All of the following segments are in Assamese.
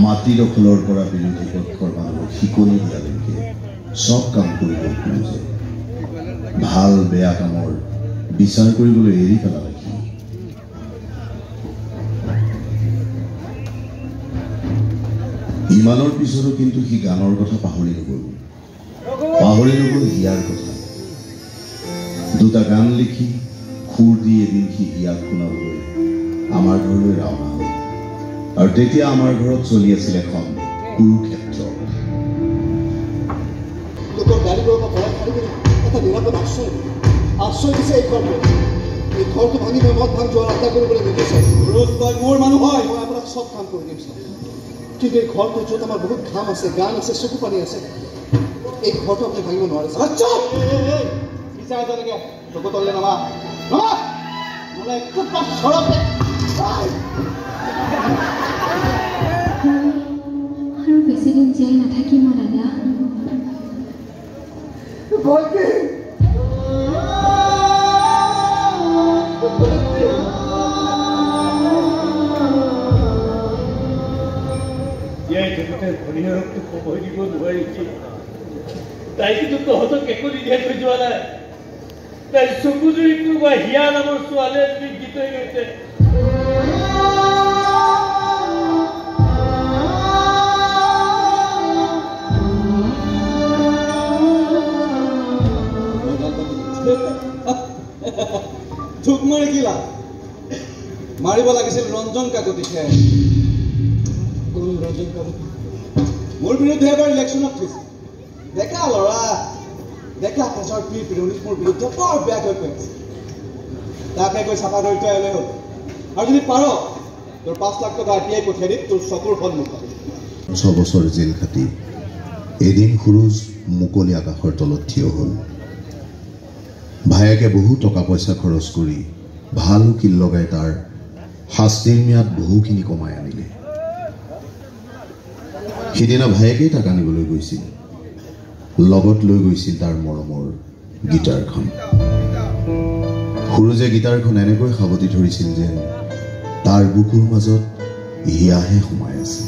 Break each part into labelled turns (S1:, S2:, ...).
S1: মাটি দখলৰ পৰা বিৰোধী পক্ষৰ মানুহক শিকনি দিয়ালৈকে সব কাম কৰিব খোজে। ভাল বেয়া কামৰ বিচাৰ কৰিবলৈ এৰি পেলালে সি। ইমানৰ পিছতো কিন্তু সি গানৰ কথা পাহৰি নগ'ল হিয়াৰ কথা। দুটা গান লিখি সুৰ দি এদিন সি হিয়াক শুনাবলৈ আমাৰ ঘৰলৈ ৰাওনা হ'ল। আৰু তেতিয়া আমাৰ ঘৰত চলি আছিল এখন কুৰুক্ষেত্ৰ।
S2: লোকৰ গাড়ীবোৰৰ পৰা ভৰাই খালি এটা নিৰাপদ আশ্ৰয় দিছে এই ঘৰটো। এই ঘৰটো ভাঙি মই মদ ভাং যোৱাৰ আশা কৰিবলৈ নিদিছে। মোৰ মানুহ হয়, মই আপোনাক চব কাম কৰি দিম ছাৰ। কিন্তু এই ঘৰটো য'ত আমাৰ বহুত ঘাম আছে, গান আছে, চকু পানী আছে, এই ঘৰটো আপুনি ভাঙিব নোৱাৰে। চকু তললে নামা নহ'লে
S3: আৰু বেছিদিন জীয়াই নাথাকিম দাদা।
S4: জীয়াই থাকোঁতে ভনীয়েৰকটো সময় দিব নোৱাৰি। তাই কিন্তু তহঁতক একো নিদিয়াই থৈ যোৱা নাই। তাই চকুজুৰিটো বা হিয়া নামৰ ছোৱালী এজনীক দি থৈ গৈছে।
S2: ধুক মাৰি কি লাভ? মাৰিব লাগিছিল ৰঞ্জন কাকতিকে। ৰঞ্জন কাকতি মোৰ বিৰুদ্ধে এবাৰ ইলেকশ্যনত থৈছে। ডেকা ল'ৰা, ডেকা কাজৰ পিৰণিত মোৰ বিৰুদ্ধে বৰ বেয়া হৈ পৰিছে। তাকে গৈ চাফা কৰি থৈ আহিলে হ'ল। আৰু যদি পাৰ তোৰ 5 লাখ টকা এতিয়াই পঠিয়াই দিম তোৰ চকুৰ সন্মুখত।
S1: 6 বছৰ জেল খাটি এদিন সুৰুজ মুকলি আকাশৰ তলত থিয় হ'ল। ভায়েকে বহু টকা পইচা খৰচ কৰি ভাল উকিল লগাই তাৰ শাস্তিৰ ম্যাদ বহুখিনি কমাই আনিলে। সিদিনা ভায়েকেই তাক আনিবলৈ গৈছিল। লগত লৈ গৈছিল তাৰ মৰমৰ গীটাৰখন। সুৰুজে গীটাৰখন এনেকৈ সাৱটি ধৰিছিল যেন তাৰ বুকুৰ মাজত হিয়াহে সোমাই আছে।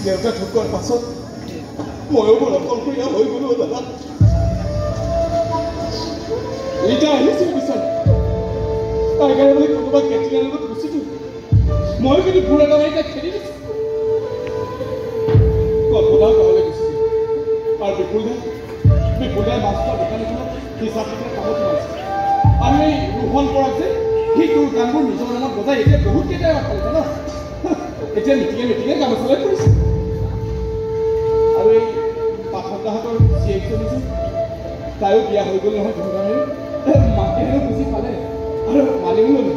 S2: দেউতা ঢুকোৱাৰ পাছত ময়ো বৰ অকলশৰীয়া হৈ গ'লো দাদা। ৰীতা আহিছিল বিচাৰি, তাৰ কাৰণে কোনোবা কেটৰিনাৰ লগত গুচিটো। মই কিন্তু ঘূৰা গাঁৱে তাক খেলি দিছোঁ। কল্পনাৰ গাঁৱলৈ গুচিছিল। আৰু বিপুলদাই মাছ খোৱা দোকান এখনত হিচাপ লিখাৰ কামত সোমাইছিল। আৰু এই ৰোহন পৰাক যে সি তোৰ গানবোৰ নিজৰ নামত বজাই এতিয়া বহুত কেইটাই পালে জান। এতিয়া মিটিঙে গান চলাই ফুৰিছে। আৰু এই পাঠকদাহঁতৰ জীয়েক চলিছিল, তাইও বিয়া হৈ গ'ল নহয় ধুমধামেৰে। মাকে হেনো বুজি পালে আৰু মানিও ল'লে।